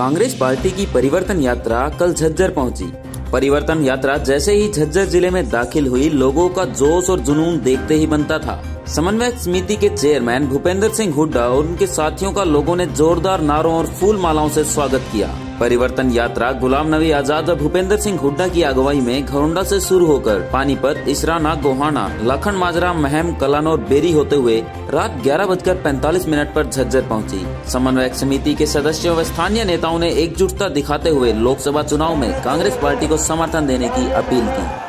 Congress party की परिवर्तन यात्रा कल झज्जर पहुंची। परिवर्तन यात्रा जैसे ही झज्जर जिले में दाखिल हुई, लोगों का जोश और जुनून देखते ही बनता था। समन्वय समिति के चेयरमैन भूपेंद्र सिंह हुड्डा और उनके साथियों का लोगों ने जोरदार नारों और फूल मालाओं से स्वागत किया। परिवर्तन यात्रा गुलाम नबी आजाद और भूपेंद्र सिंह हुड्डा की अगुवाई में घरौंडा से शुरू होकर पानीपत, इसराना, गोहाना, लाखन माजरा, महम, कलान और बेरी होते हुए रात 11:45 पर झज्जर पहुंची। समन्वय समिति के सदस्यों व स्थानीय नेताओं ने एकजुटता दिखाते हुए लोकसभा चुनाव में कांग्रेस पार्टी को समर्थन देने की अपील की।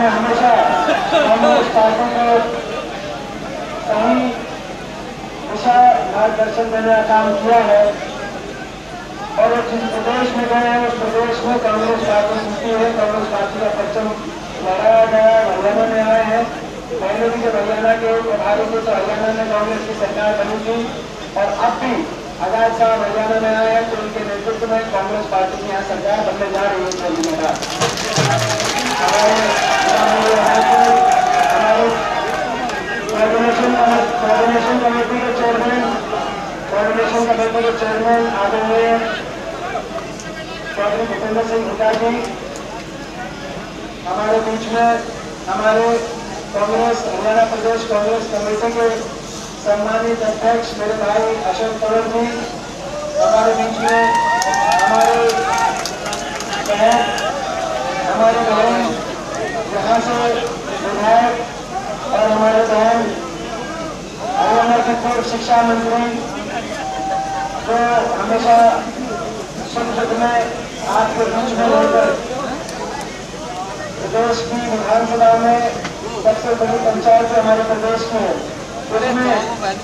हमेशा कांग्रेस पार्टी को सही दिशा मार्गदर्शन देने का काम किया है और जिस प्रदेश में गए हैं उस प्रदेश में कांग्रेस पार्टी जीती है। कांग्रेस पार्टी का परचम लहराया गया, हरियाणा में आए हैं। पहले भी जब हरियाणा के प्रभारी थे तो हरियाणा में कांग्रेस की सरकार बनी थी और अब भी आजाद साहब हरियाणा में आए हैं तो उनके नेतृत्व में कांग्रेस पार्टी की यहाँ सरकार बनने जा रही है। कोऑर्डिनेशन कमेटी के चेयरमैन आदरणीय चौधरी भूपेंद्र सिंह हुड्डा जी हमारे बीच में, हमारे कांग्रेस हरियाणा प्रदेश कांग्रेस कमेटी के सम्मानित अध्यक्ष मेरे भाई अशोक तंवर जी हमारे बीच में, हमारे बहन यहाँ से विधायक और हमारे बहन हरियाणा के पूर्व शिक्षा मंत्री जो हमेशा सुख दुख में आपके बीच में रहकर प्रदेश की विधानसभा में सबसे बड़ी पंचायत हमारे प्रदेश की है, उसमें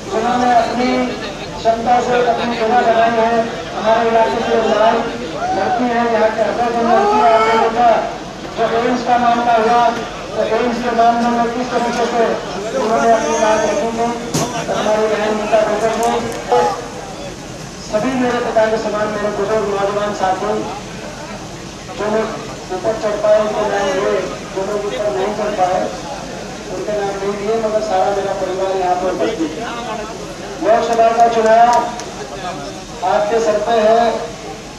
जिन्होंने अपनी क्षमता से अपनी जगह लगाई है। हमारे इलाके के लड़की है, यहाँ के अध्यक्ष लड़की आपने देखा जो एम्स का मामला हुआ तो एम्स के मामले में किस तरीके से उन्होंने अपनी बात रखी थी। हमारे बहन नीता डॉक्टर सभी मेरे पिता के समान मेरे बुजुर्ग नौजवान साथी जो लोग ऊपर चढ़ पाए उनके नाम हुए, जो लोग ऊपर नहीं चढ़ पाए उनके नाम नहीं दिए, मगर सारा मेरा परिवार यहाँ पर उपस्थित है। लोकसभा का चुनाव आपके सर पे है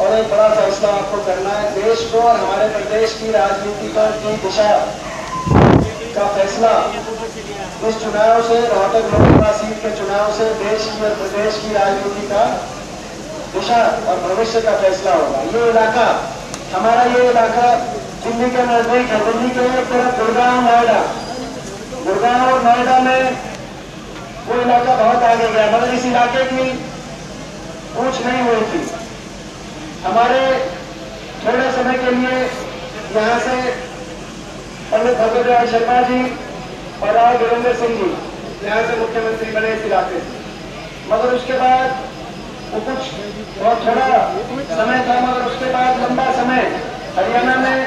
और एक बड़ा फैसला आपको करना है। देश को और हमारे प्रदेश की राजनीति की दिशा का फैसला इस चुनाव से, रोहतक लोकसभा सीट के चुनाव से देश की और प्रदेश की राजनीति का दिशा और भविष्य का फैसला होगा। ये इलाका हमारा, ये इलाका दिल्ली के नजदीक है। दिल्ली के एक तरफ गुड़गांव, नोएडा, गुड़गांव और नोएडा में वो इलाका बहुत आगे गया, मगर इस इलाके की पूछ नहीं हुई थी। हमारे थोड़े समय के लिए यहाँ से पंडित भगवत शर्मा जी और राव वीरेंद्र सिंह जी यहाँ से मुख्यमंत्री बने इस इलाके से, मगर उसके बाद वो कुछ बहुत थोड़ा समय था, मगर उसके बाद लंबा समय हरियाणा में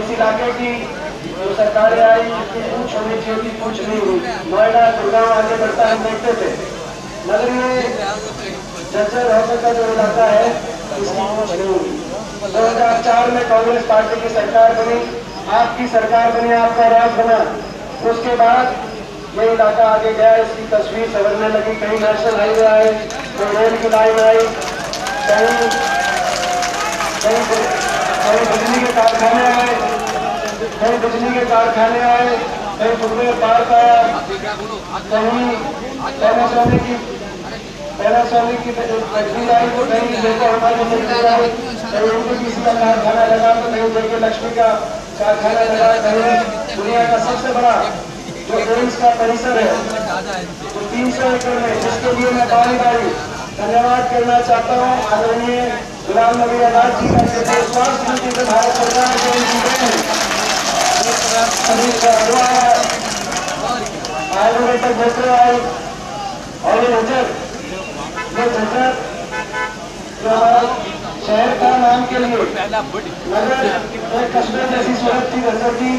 इस इलाके की जो सरकारें आई जिसकी पूछ होनी चाहिए थी पूछ नहीं हुई। नोएडा, गुड़गांव आगे बढ़ता हम देखते थे, मगर ये झज्जर रोहतक का जो इलाका है इसकी पूछ नहीं हुई। 2004 में कांग्रेस पार्टी की सरकार बनी, आपकी सरकार बनी, आपका राज बना, उसके बाद ये इलाका आगे गया, इसकी तस्वीर संवरने लगी। कहीं नेशनल हाईवे आए, कहीं रेल की लाइन आई, कहीं बिजली के कारखाने आए, कहीं फुटवेयर पार्क आया, कहीं सोने की पैनासोनिक की फैक्ट्री आई तो कहीं देखो हमारी फैक्ट्री आई, कहीं उनके किसी का कारखाना लगा तो कहीं देखे लक्ष्मी का कारखाना लगा, कहीं दुनिया का सबसे बड़ा जो एम्स का परिसर है तो 300 एकड़ में, जिसके लिए मैं बारी बारी धन्यवाद करना चाहता हूँ आदरणीय गुलाम नबी आजाद जी का, स्वास्थ्य नीति से भारत सरकार के आयुर्वेदिक डॉक्टर आए और ये झज्जर जो हमारा शहर का नाम के लिए नगर एक कस्बे जैसी सूरत थी झज्जर की,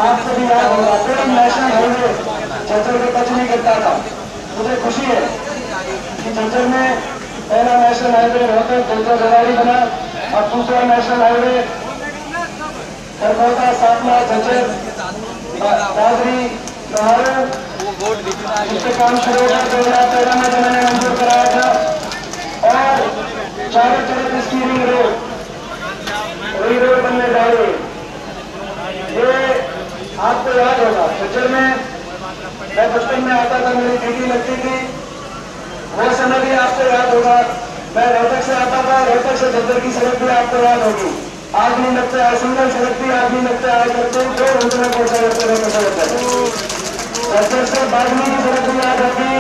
आप सभी याद होगा कोई नेशनल हाईवे झज्जर को टच नहीं करता था। मुझे खुशी है कि झज्जर में पहला नेशनल हाईवे रोहतक झज्जर रेवाड़ी बना, और दूसरा नेशनल हाईवे खरगोदा सातला झज्जर दादरी लोहारू इसके काम शुरू हो गया 2013 में जो मैंने मंजूर कराया था, और चारों तरफ इसकी रिंग रोड बनने जा रही है। ये आपको याद होगा झज्जर में मैं बचपन में आता था, मेरी ड्यूटी लगती थी, वो समय भी आपको याद होगा। मैं रोहतक से आता था, रोहतक से झज्जर की सड़क भी आपको याद होगी, आज नहीं लगता है, सिंगल सड़क भी आज नहीं लगता है, करते 2 घंटे में पहुंचा जाते रहते। झज्जर से बागनी की सड़क भी याद होगी,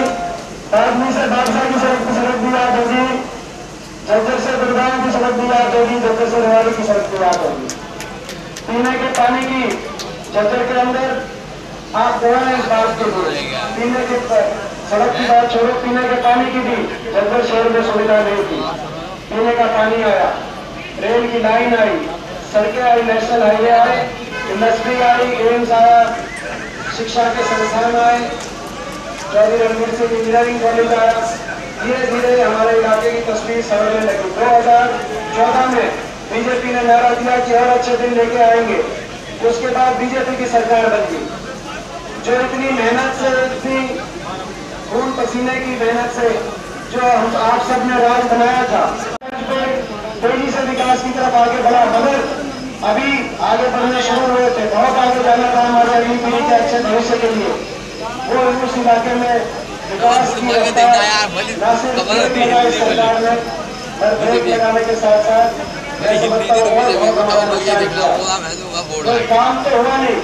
बागनी से बादशाह की सड़क भी याद होगी, झज्जर से गुड़गांव की सड़क भी याद होगी, झज्जर से रेवाड़ी की सड़क भी याद होगी। पीने के पानी की झज्जर के अंदर आप गए हैं इस बात के लिए, पीने के सड़क की बात छोड़ो, पीने के पानी की भी झज्जर शहर में सुविधा नहीं थी। पीने का पानी आया, रेल की लाइन आई, सड़कें आई, नेशनल हाईवे आए, इंडस्ट्री आई, एम्स आया, शिक्षा के संस्थान आए, चौधरी रणवीर सिंह इंजीनियरिंग कॉलेज आया। धीरे धीरे हमारे इलाके की तस्वीर संवरने लगी। 2014 में बीजेपी ने नारा दिया कि और अच्छे दिन लेके आएंगे, उसके बाद बीजेपी की सरकार बन गई, जो इतनी मेहनत से, इतनी खून पसीने की मेहनत से जो हम आप सब ने राज बनाया था, तेजी से विकास की तरफ आगे बढ़ा, मगर अभी आगे बढ़ने शुरू हुए थे, बहुत आगे जाना था हमारे अगली पीढ़ी के अच्छे भविष्य के लिए। वो उस इलाके में विकास की रफ्तार न सिर्फ सरकार ने ब्रेक लगाने के साथ साथ तो काम तो हुआ नहीं,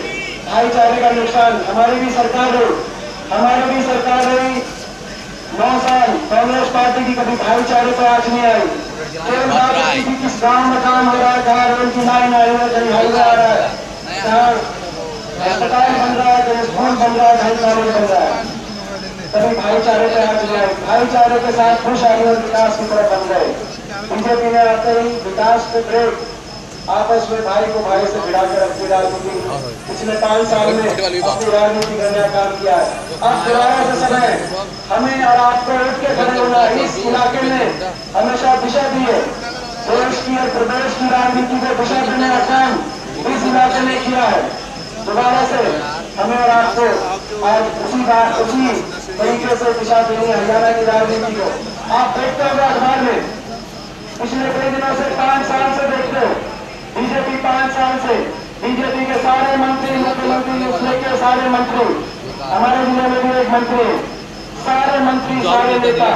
भाईचारे का नुकसान। हमारी भी सरकार रही 9 साल, कांग्रेस पार्टी की कभी भाईचारे पर आँच नहीं आई। किस गांव में काम हो रहा है, कहाँ रेल की लाइन आई है, कहीं हाईवे आ रहा है, कहाँ अस्पताल बन रहा है, कहीं स्कूल बन रहा है, कहीं कॉलेज बन रहा है, कभी भाईचारे पे आँच नहीं आई। भाईचारे के साथ खुशहाली और विकास की तरफ बन गए। बीजेपी ने आते ही विकास पे ब्रेक, आपस में भाई को भाई से भिड़ाकर अपनी राजनीति पिछले 5 साल में अपनी राजनीति करने का काम किया है। अब दोबारा से समय हमें और आपको उठ के खड़े होना। इस इलाके में हमेशा दिशा दी है, देश की और प्रदेश की राजनीति को दिशा देने का काम इस इलाके ने किया है। दोबारा से हमें और आपको आज उसी तरीके से दिशा देनी है हरियाणा की राजनीति को। आप देखते होंगे अखबार में पिछले कई दिनों से 5 साल से देखते हो, बीजेपी 5 साल से, बीजेपी के सारे मंत्री, मुख्यमंत्री उसले के सारे मंत्री, हमारे जिले में भी एक मंत्री, सारे मंत्री, सारे नेता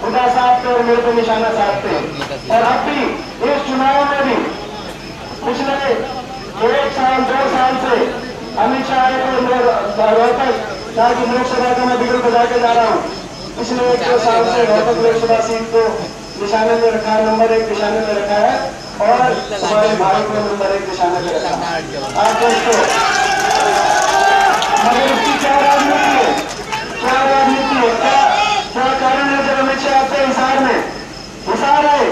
खुदा साहब और मेरे को निशाना साधते। और अब भी इस चुनाव में भी पिछले 1 साल 2 साल से अमित शाह रोहतक ताकि लोकसभा का मैं बिगड़ बजा के जा रहा हूँ। पिछले 1-2 साल से रोहतक लोकसभा सीट को निशाने में रखा है, नंबर 1 निशाने में रखा है, और हमारे भारत में नंबर 1 निशाने में रखा है। आप दोस्तों, मगर इसकी क्या राजनीति है, क्या राजनीति है, क्या कारण है? जब अमित शाह आते हिसार में, हिसार है,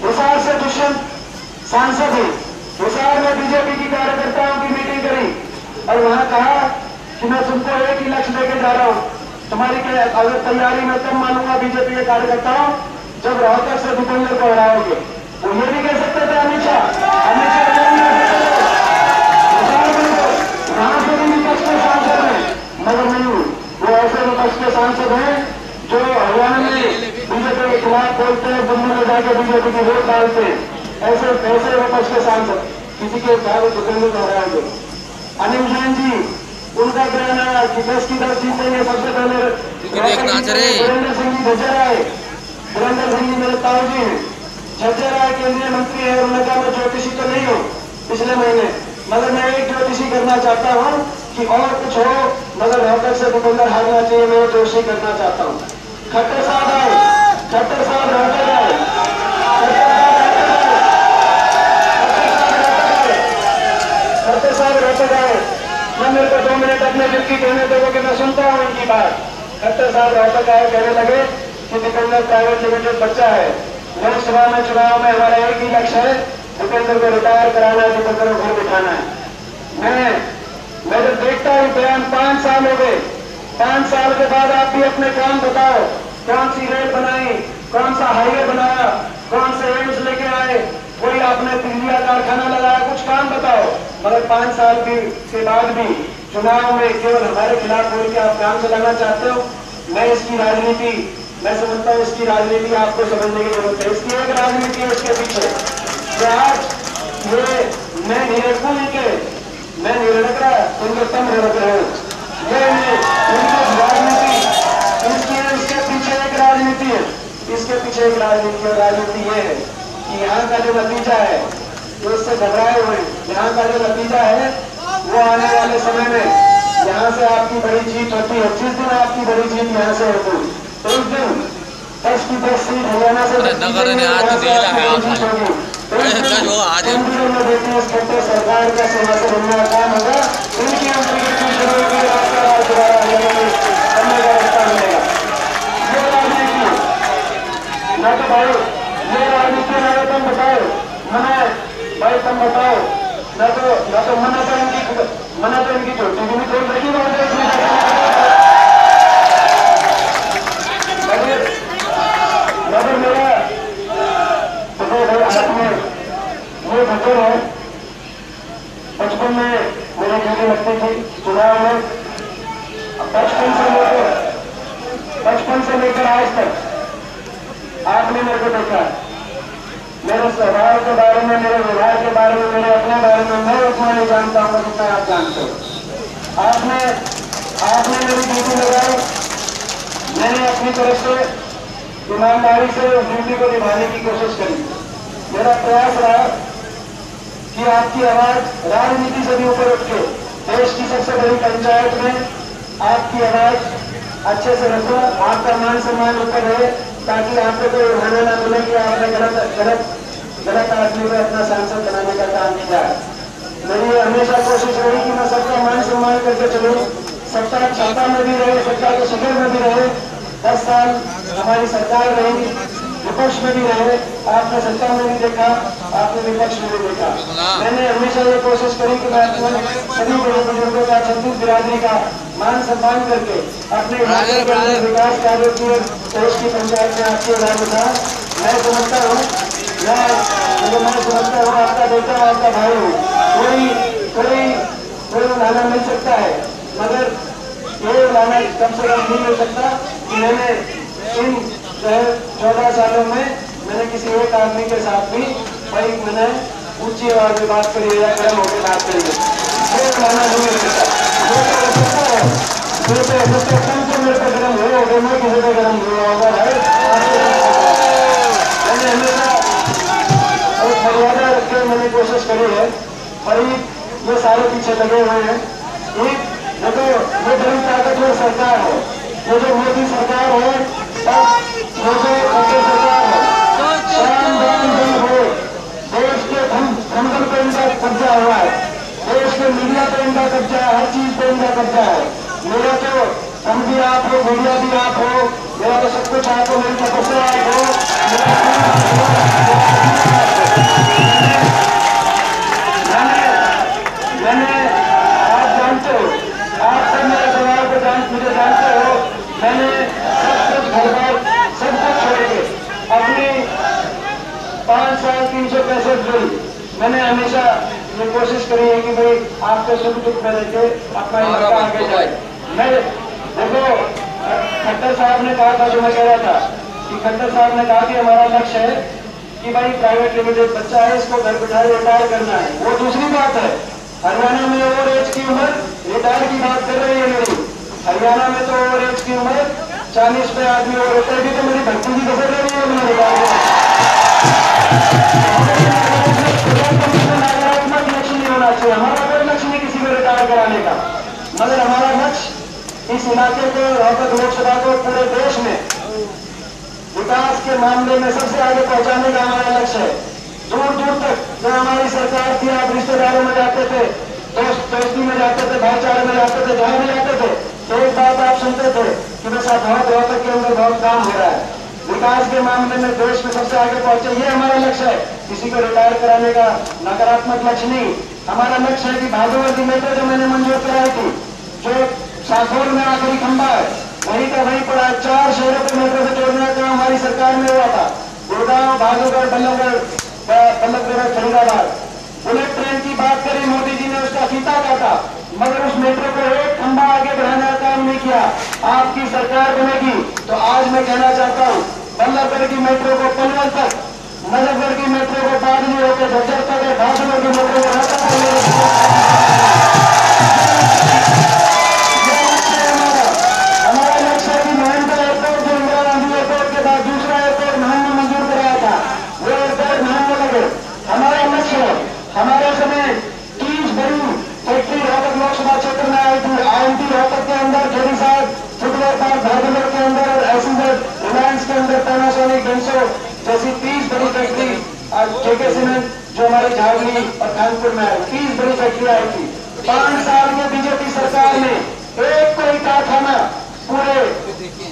हिसार से दुष्यंत सांसद है, हिसार में बीजेपी की कार्यकर्ताओं की मीटिंग करी और वहां कहा कि मैं तुमको 1 ही लक्ष्य लेके जा रहा हूँ, तुम्हारी अगर तैयारी में तब मानूंगा बीजेपी के कार्यकर्ताओं जब रोहतक से भूपेंद्र को हराओगे। वो ये भी कह सकते थे अमित शाह वहां से भी विपक्ष के सांसद हैं, मगर नहीं, वो ऐसे विपक्ष के सांसद हैं जो हरियाणा में बीजेपी के खिलाफ बोलते हैं, दिल्ली में जाकर बीजेपी की वोट डालते हैं। ऐसे विपक्ष के सांसद किसी के चाहे भूपेंद्र को हराओगे। अनिल जैन जी उनका कहना है कि 10 की 10 जीतेंगे। सबसे पहले वीरेंद्र सिंह जी झज्जर आए। वीरेंद्र सिंह जी मेरे ताऊ जी हैं, झज्जर आए, केंद्रीय मंत्री है। उन्होंने कहा मैं ज्योतिषी तो नहीं हूँ पिछले महीने, मगर मैं एक ज्योतिषी करना चाहता हूँ कि और कुछ हो मगर रोहतक से भूपेंद्र हारना चाहिए, मैं ज्योतिषी करना चाहता हूँ। खट्टर साहब आए, खट्टर साहब रोहतक आए, खट्टर साहब रोहतक आए। मैं मेरे को 2 मिनट अपने दिल की कहने दो कि मैं सुनता हूँ इनकी बात। खट्टर साहब रोहतक आए, कहने लगे कि भूपेंद्र प्राइवेट लिमिटेड बच्चा है, लोकसभा में चुनाव में हमारा एक ही लक्ष्य है, भूपेंद्र को रिटायर कराना है, भूपेंद्र को घर बिठाना है। मैं जब देखता हूँ बयान 5 साल हो गए, 5 साल के बाद आप भी अपने काम बताओ, कौन सी रेल बनाई, कौन सा हाईवे बनाया, कौन से एम्स लेके आए, कोई आपने बिजली का कारखाना लगाया, कुछ काम बताओ। मगर 5 साल के बाद भी चुनाव में केवल हमारे खिलाफ बोल के आप काम चलाना चाहते हो। मैं इसकी राजनीति, मैं समझता हूँ इसकी राजनीति आपको समझने की जरूरत है। इसकी एक राजनीति है उसके पीछे, आज ये मैं निरखू नहीं के, मैं निरख रहा, तुमको तुम निरख रहे हो। ये राजनीति इसके पीछे एक राजनीति है, इसके पीछे एक राजनीति है। राजनीति ये है कि यहाँ का जो नतीजा है, जो इससे घबराए हुए, यहाँ का जो नतीजा है वो आने वाले समय में यहाँ से आपकी बड़ी जीत होती है। जिस दिन आपकी बड़ी जीत यहाँ से होती, तो उस दिन 10 की 10 सीट हरियाणा से नगर ने आज दिया है होगी। खट्टर सरकार का सेवा से बनने का काम होगा। उनकी एंट्री की शुरू होगी, रास्ता दोबारा बनने का रास्ता मिलेगा। ये राजनीति ना तो भाई, ये राजनीति ना तो तुम बताओ, मना भाई तुम बताओ, ना तो मना तो इनकी छोटी भी नहीं खोल रही बात है। मगर मेरा ये बचपन है, बचपन में मेरी ड्यूटी लगती थी चुनाव में। बचपन से लेकर आज तक आपने मेरे को देखा, मेरे स्वभाव के बारे में, मेरे व्यवहार के बारे में, मेरे अपने बारे में मैं उतना नहीं जानता हूँ जितना आप जानते हो। आपने मेरी ड्यूटी लगाई, मैंने अपनी तरफ से ईमानदारी से उस ड्यूटी को निभाने की कोशिश करी। मेरा प्रयास रहा कि आपकी आवाज राजनीति से भी ऊपर उठ के देश की सबसे बड़ी पंचायत में आपकी आवाज अच्छे से रखो, आपका मान सम्मान ऊपर रहे, ताकि आपको कोई उठाना ना मिले कि आपने गलत आदमी में अपना सांसद बनाने का काम किया है। मेरी हमेशा कोशिश रही कि मैं सबका मान सम्मान करके चलूँ, सत्ता में भी रहे, सत्ता के शिखर में भी रहे। 10 साल हमारी सरकार रही, विपक्ष में भी रहे, आपने सत्ता में भी देखा, आपने विपक्ष में भी देखा। मैंने हमेशा ये कोशिश करी कि मैं अपने सभी बड़े बुजुर्गों का, छत्तीस बिरादरी का मान सम्मान करके अपने विकास कार्यों की देश की पंचायत में आपकी आवाज उठा। मैं समझता हूँ आपका बेटा, आपका भाई हूँ, कोई उठाना मिल सकता है, मगर ये उठाना कम से कम नहीं मिल सकता कि मैंने इन 14 सालों में मैंने किसी एक आदमी के साथ भी भाई मैंने ऊंची आवाज में बात करी या गर्म होकर बात करी है, ये उठाना नहीं मिल सकता। मेरे पे गर्म हुए होगा, मैं किसी पे गर्म हुआ होगा भाई। मैंने हमेशा एक मर्यादा रखकर मैंने कोशिश करी है। भाई ये सारे पीछे लगे हुए हैं, एक देखो ये बड़ी ताकतवर सरकार है, ये जो मोदी सरकार है, ये जो केंद्र सरकार है, देश के धन पे इनका कब्जा हुआ है, देश के मीडिया पे इनका कब्जा है, हर चीज पे इनका कब्जा है। मेरा तो हम भी आप हो, मीडिया भी आप हो, मेरा तो सब कुछ आप हो, मेरी तपस्या आप हो। मैंने आप जानते हो, आप सब मेरे सवाल को मुझे जानते हो, मैंने सब कुछ घर बार सब कुछ छोड़ के अपनी 5 साल 365 दिन मैंने हमेशा ये कोशिश करी है कि भाई आपके सुख दुख में रहते अपना इलाका आगे जाए। मैं देखो खट्टर साहब ने कहा था, जो मैं कह रहा था कि खट्टर साहब ने कहा कि हमारा लक्ष्य है कि भाई प्राइवेट लिमिटेड बच्चा है, इसको घर बिठाए रिटायर करना है। वो दूसरी बात है, हरियाणा में ओवर एज की उम्र, रिटायर की बात कर रही है मेरी, हरियाणा में तो ओवर एज की उम्र 40 पे आदमी और होता है, तो मेरी भक्ति की कसर रही है। नकारात्मक लक्ष्य नहीं होना चाहिए, हमारा कोई लक्ष्य नहीं किसी को रिटायर कराने का, मगर हमारा लक्ष्य इस इलाके को, रोहतक लोकसभा को पूरे देश में विकास के मामले में सबसे आगे पहुंचाने का हमारा लक्ष्य है। दूर दूर तक जो हमारी सरकार थी, आप रिश्तेदारों में जाते थे, दोस्ती में जाते थे, भाईचारे में जाते थे, जहां भी जाते थे तो एक बात आप सुनते थे कि बस आप बहुत रोहतक के अंदर बहुत काम हो रहा है, विकास के मामले में देश में सबसे आगे पहुंचे, ये हमारा लक्ष्य है। किसी को रिटायर कराने का नकारात्मक लक्ष्य नहीं, हमारा लक्ष्य है कि भागवती मेट्रो जो मैंने मंजूर कराई थी, जो साखोल में आखिरी खंभा है, वहीं का वहीं पड़ा, 4 शहरों को मेट्रो से जोड़ने का काम हमारी सरकार में हुआ था, गुड़गांव, भागलपुर, बल्लभगढ़, फरीदाबाद। बुलेट ट्रेन की बात करी, मोदी जी ने उसका फीता काटा, मगर उस मेट्रो को एक खंभा आगे बढ़ाने का काम नहीं किया। आपकी सरकार बनेगी तो आज मैं कहना चाहता हूं, बल्लभगढ़ की मेट्रो को पनवल तक, नजफगढ़ की मेट्रो को बादली होकर झज्जर तक, भाषणों की मेट्रो को हमारा लक्ष्य है कि महंगा एयरपोर्ट जो इंदिरा गांधी एयरपोर्ट के बाद दूसरा एयरपोर्ट महंगा मंजूर कराया था, वो एयरपोर्ट महंगा लगे। हमारा लक्ष्य है, हमारे समय 30 बड़ी फैक्ट्री रोहतक लोकसभा क्षेत्र में आई थी, IMT रोहतक के अंदर, खेड़ी साहब फुटवेयर पार्क भागलपुर के अंदर, और ऐसी रिलायंस के अंदर पैनासोनिक, डेंसो जैसी 30 बड़ी फैक्ट्री, ठेके सीमेंट जो हमारी झारखंड और कानपुर में आई, 30 बड़ी फैक्ट्री आई थी। 5 साल में बीजेपी सरकार ने एक कोई कारखाना पूरे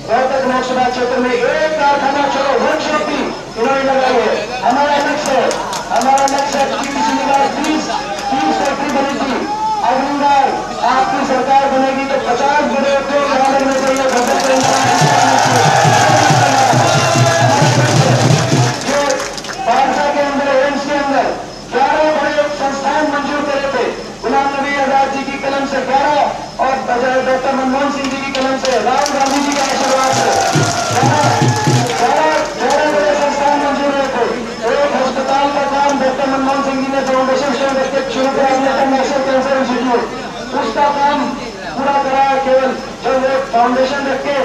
रोहतक लोकसभा क्षेत्र में, एक कारखाना छोड़ो, वर्कशॉप भी इन्होंने लगाई है। हमारा लक्ष्य है, हमारा लक्ष्य है कि पिछली बार 30 फैक्ट्री बनी थी, अगली बार आपकी सरकार बनेगी तो 50 बड़े उद्योग लगने चाहिए। जो बादशाह के अंदर, एम्स के अंदर 11 बड़े संस्थान मंजूर करे थे, गुलाम नबी आजाद जी की कलम से 11, और डॉक्टर मनमोहन सिंह जी की कलम से, राहुल गांधी जी के आशीर्वाद से 11 बड़े संस्थान मंजूर हुए थे। एक अस्पताल का काम डॉक्टर मनमोहन सिंह जी ने फाउंडेशन शुरू करा, नेशनल कैंसर इंस्टीट्यूट, उसका काम पूरा कराया। केवल जब वो फाउंडेशन रख के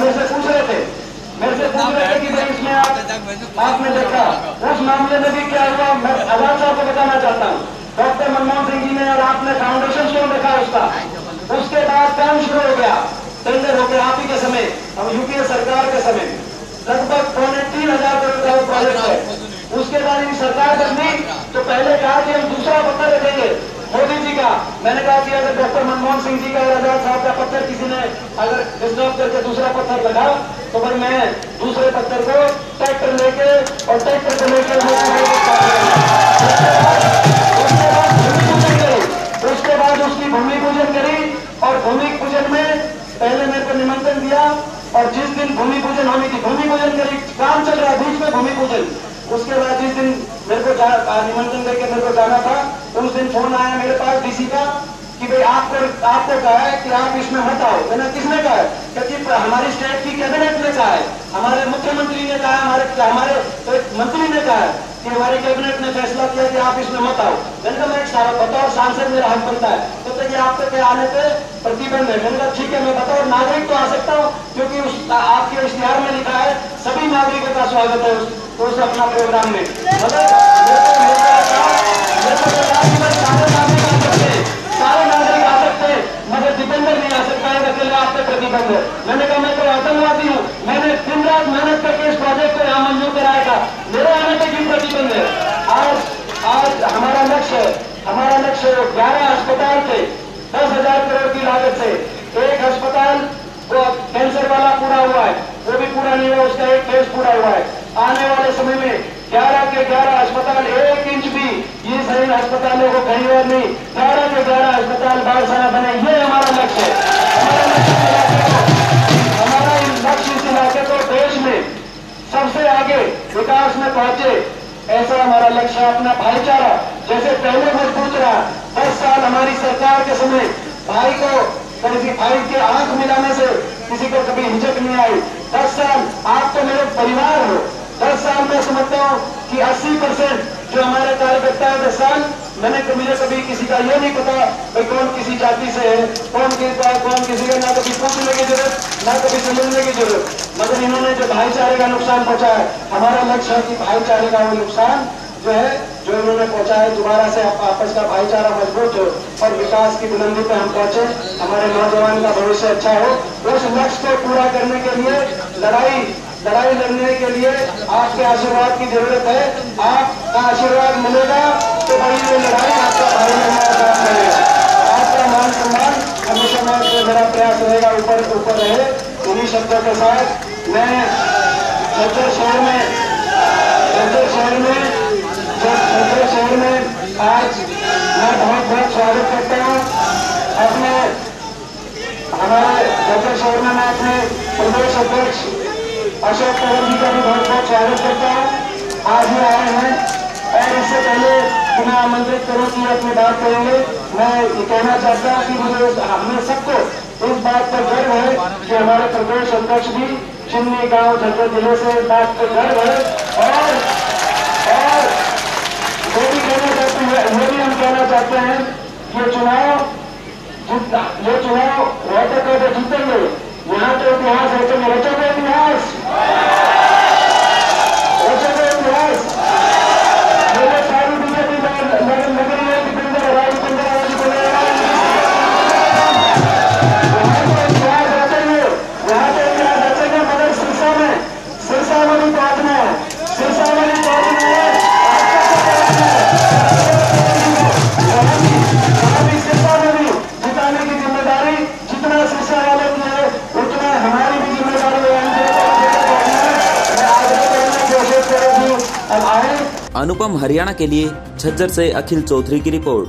मेरे से पूछ रहे थे कि भाई इसमें आपने देखा, उस मामले में भी क्या हुआ, मैं आजाद साहब को बताना चाहता हूँ। डॉक्टर मनमोहन सिंह जी ने और आपने फाउंडेशन शुरू रखा उसका, उसके बाद काम शुरू हो गया, टेंडर हो गया आप ही के समय, हम यूपीए सरकार के समय, लगभग 3,500 करोड़ का प्रोजेक्ट है। उसके बाद इन सरकार बनी तो पहले कहा कि हम दूसरा पत्थर रखेंगे मोदी जी का, मैंने कहा कि अगर डॉक्टर मनमोहन सिंह जी का और आजाद साहब का पत्थर किसी ने अगर डिस्टर्ब करके दूसरा पत्थर लगा तो फिर मैं दूसरे पत्थर को ट्रैक्टर लेके और ट्रैक्टर को लेकर उसके बाद उसकी भूमि पूजन करी, और भूमि पूजन में पहले मेरे को निमंत्रण दिया, और जिस दिन भूमि पूजन होनी थी, भूमि पूजन करी, काम चल रहा बीच में भूमि पूजन, उसके बाद जिस दिन मेरे को निमंत्रण करके मेरे को जाना था, उस दिन फोन आया मेरे पास डीसी का कि भाई आपको कहा है कि आप इसमें मत आओ। मैंने किसने कहा है? क्योंकि हमारी स्टेट की कैबिनेट ने कहा है, हमारे मुख्यमंत्री ने कहा, हमारे मंत्री ने कहा है कि हमारी कैबिनेट ने फैसला किया कि आप इसमें मत आओ। मैंने कहा मैं बतौर सांसद मेरा हक बनता है, तो ये आपके के आने पे प्रतिबंध है। मैंने कहा ठीक है, मैं बतौर नागरिक तो आ सकता हूँ, क्योंकि आपके इश्तिहार में लिखा है सभी नागरिकों का स्वागत है उस अपना प्रोग्राम में। सारे नागरिक आ सकते हैं, मगर दीपेंद्र नहीं आ सकता है, अकेले आप पे प्रतिबंध है। मैंने कहा मैं तो आतंकवादी हूँ, मैंने दिन रात मेहनत करके इस प्रोजेक्ट को यहाँ मंजूर कराया था, मेरे आने पे क्यों प्रतिबंध है? आज हमारा लक्ष्य है, 11 अस्पताल थे 10,000 करोड़ की लागत से, एक अस्पताल को कैंसर वाला पूरा हुआ है, वो भी पूरा नहीं हुआ, उसका एक फेज पूरा हुआ है। आने वाले समय में 11 के 11 अस्पताल, 1 इंच भी ये सही अस्पतालों को कहीं और नहीं, 11 के 11 अस्पताल बारसाना बने, ये हमारा लक्ष्य है। हमारा लक्ष्य इस इलाके को देश में सबसे आगे विकास में पहुंचे, ऐसा हमारा लक्ष्य है। अपना भाईचारा जैसे पहले मजबूत रहा, 10 साल हमारी सरकार के समय भाई के आंख मिलाने से किसी को कभी हिचक नहीं आई। 10 साल आप तो मेरे परिवार हो, 10 साल में समझता हूँ कि 80% जो हमारे कार्यकर्ता है 10 साल मुझे कभी किसी का ये नहीं पता भाई कौन किसी जाति से है, कौन किसी का, ना कभी पूछने की जरूरत, ना कभी समझने की जरूरत। मगर इन्होंने जो भाईचारे का नुकसान पहुंचा है, हमारा लक्ष्य है कि भाईचारे का वो नुकसान जो है, जो इन्होंने पहुंचा है, दोबारा से आपस का भाईचारा मजबूत हो और विकास की बुलंदी पे हम पहुंचे, हमारे नौजवान का भविष्य अच्छा हो। उस लक्ष्य को पूरा करने के लिए लड़ाई लड़ने के लिए आपके आशीर्वाद की जरूरत है। आपका आशीर्वाद मिलेगा तो बड़ी ये लड़ाई आपका भाई करेगा। आपका मान सम्मान हमेशा मेरा प्रयास रहेगा ऊपर रहे। उन्हीं शब्दों के साथ मैं झज्जर शहर में आज मैं बहुत स्वागत करता हूँ हमारे झज्जर शहर में। मैं अपने प्रदेश अध्यक्ष अशोक तंवर जी का भी बहुत स्वागत करता हूँ। आज ये आए हैं और इससे पहले बिना आमंत्रित करूँ कि अपनी बात करेंगे, मैं ये कहना चाहता हूँ कि मुझे हमें सबको इस बात पर गर्व है कि हमारे प्रदेश अध्यक्ष भी चिमनी गांव झज्जर जिले से, इस बात पर गर्व है। और ये भी हम कहना चाहते हैं ये चुनाव रहते कहते जीतेंगे, यहाँ तो इतिहास रचोगे इतिहास। मेरे सारी बीजेपी लग रही है कि इतिहास रचेंगे, मगर सिरसा में भी पहुंचना है, सिरसा में भी पहुंचना है। सिरसा में भी जिताने की जिम्मेदारी जितना सिरसा वाले की है उतना हमारी भी जिम्मेदारी है। अनुपम हरियाणा के लिए झज्जर से अखिल चौधरी की रिपोर्ट।